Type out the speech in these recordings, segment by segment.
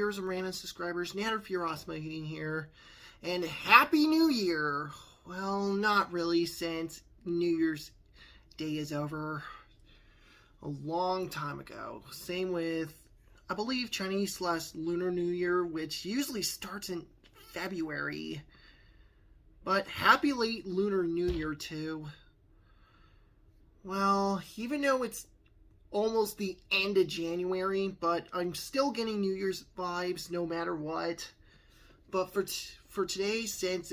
viewers and random subscribers, Natter Furosmo here, and Happy New Year! Well, not really, since New Year's Day is over a long time ago. Same with, I believe, Chinese/Lunar New Year, which usually starts in February. But happy late Lunar New Year, too. Well, even though it's almost the end of January, but I'm still getting New Year's vibes no matter what. But for today, since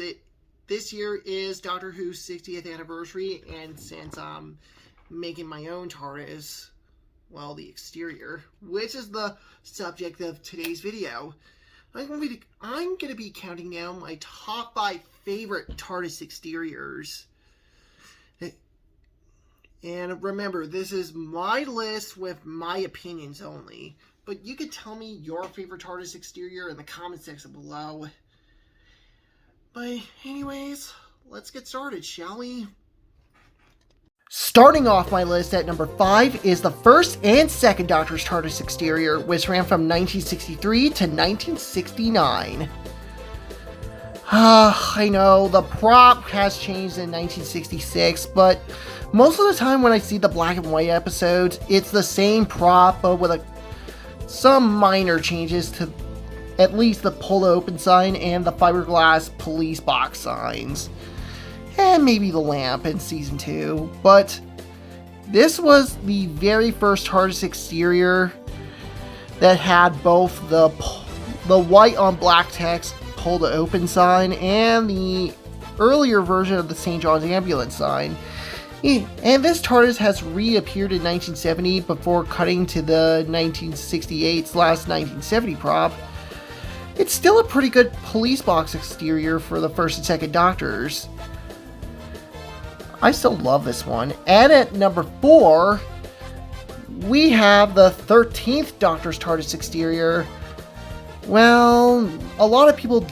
this year is Doctor Who's 60th anniversary, and since I'm making my own TARDIS, well, the exterior, which is the subject of today's video, I'm going to be counting down my top 5 favorite TARDIS exteriors. And remember, this is my list with my opinions only. But you could tell me your favorite TARDIS exterior in the comment section below. But anyways, let's get started, shall we? Starting off my list at number 5 is the first and second Doctor's TARDIS exterior, which ran from 1963 to 1969. I know, the prop has changed in 1966, but most of the time when I see the black and white episodes, it's the same prop, but with some minor changes to at least the pull-to-open sign and the fiberglass police box signs. And maybe the lamp in Season 2. But this was the very first TARDIS exterior that had both the white on black text pull-to-open sign and the earlier version of the St. John's Ambulance sign. And this TARDIS has reappeared in 1970 before cutting to the 1968/1970 prop. It's still a pretty good police box exterior for the first and second Doctors. I still love this one. And at number 4, we have the 13th Doctor's TARDIS exterior. Well, a lot of people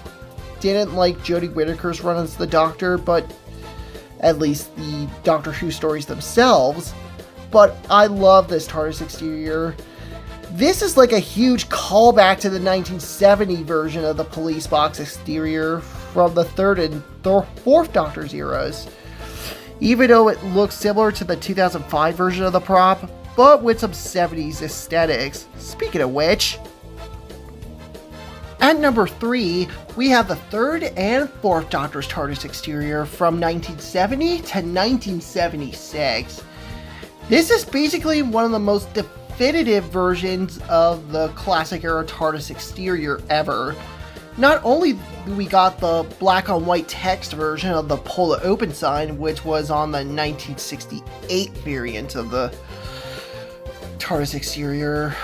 didn't like Jodie Whittaker's run as the Doctor, but at least the Doctor Who stories themselves. But I love this TARDIS exterior. This is like a huge callback to the 1970 version of the police box exterior from the 3rd and 4th Doctor's eras. Even though it looks similar to the 2005 version of the prop, but with some 70s aesthetics. Speaking of which, at number 3, we have the 3rd and 4th Doctor's TARDIS exterior from 1970 to 1976. This is basically one of the most definitive versions of the classic era TARDIS exterior ever. Not only we got the black on white text version of the pull-to-open sign, which was on the 1968 variant of the TARDIS exterior,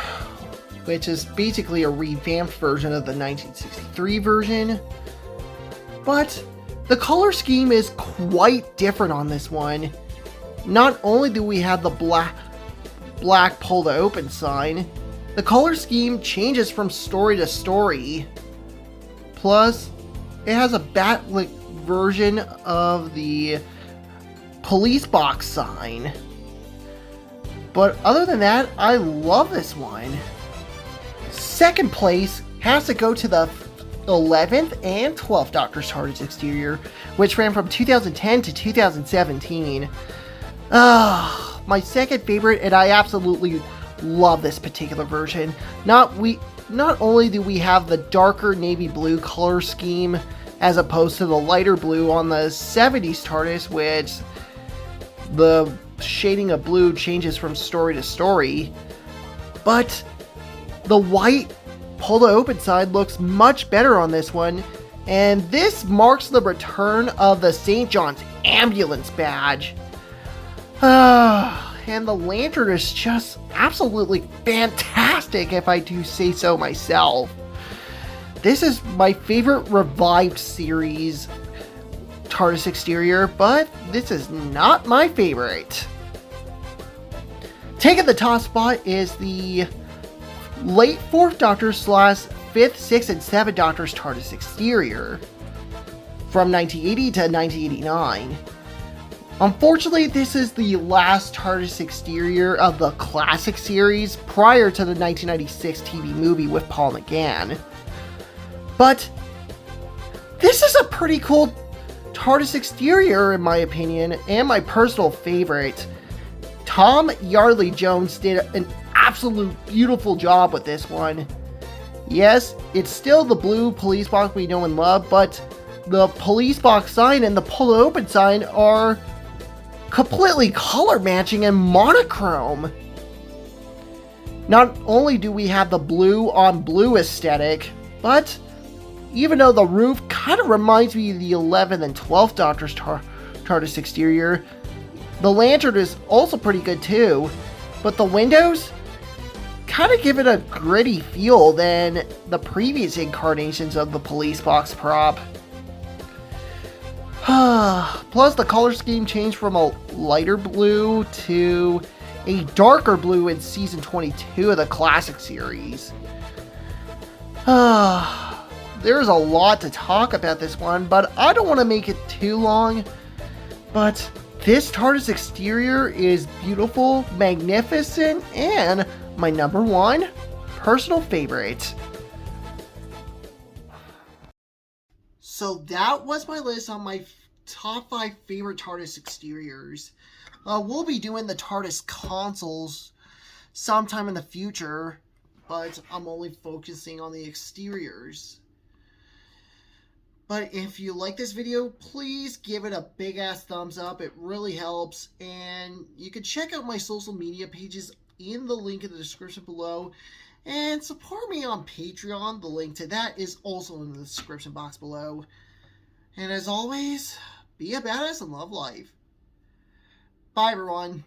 which is basically a revamped version of the 1963 version. But the color scheme is quite different on this one. Not only do we have the black pull-to-open sign, the color scheme changes from story to story. Plus, it has a backlit version of the police box sign. But other than that, I love this one. Second place has to go to the 11th and 12th Doctor's TARDIS exterior, which ran from 2010 to 2017. My second favorite, and I absolutely love this particular version. Not only do we have the darker navy blue color scheme as opposed to the lighter blue on the 70s TARDIS, which the shading of blue changes from story to story, but the white pull-to-open side looks much better on this one, and this marks the return of the St. John's Ambulance badge. And the lantern is just absolutely fantastic, if I do say so myself. This is my favorite revived series TARDIS exterior, but this is not my favorite. Taking the top spot is the late 4th Doctor / 5th, 6th, and 7th Doctor's TARDIS exterior from 1980 to 1989. Unfortunately, this is the last TARDIS exterior of the classic series prior to the 1996 TV movie with Paul McGann. But this is a pretty cool TARDIS exterior in my opinion, and my personal favorite. Tom Yardley Jones did an absolute beautiful job with this one. Yes, it's still the blue police box we know and love, but the police box sign and the pull open sign are completely color matching and monochrome. Not only do we have the blue on blue aesthetic, but even though the roof kind of reminds me of the 11th and 12th Doctor's TARDIS exterior, the lantern is also pretty good too, but the windows kind of give it a gritty feel than the previous incarnations of the police box prop. Plus, the color scheme changed from a lighter blue to a darker blue in season 22 of the classic series. There's a lot to talk about this one, but I don't want to make it too long. But this TARDIS exterior is beautiful, magnificent, and my number one personal favorite. So that was my list on my top 5 favorite TARDIS exteriors. We'll be doing the TARDIS consoles sometime in the future, but I'm only focusing on the exteriors. But if you like this video, please give it a big ass thumbs up. It really helps. And you can check out my social media pages in the link in the description below. And support me on Patreon. The link to that is also in the description box below. And as always, be a badass and love life. Bye everyone.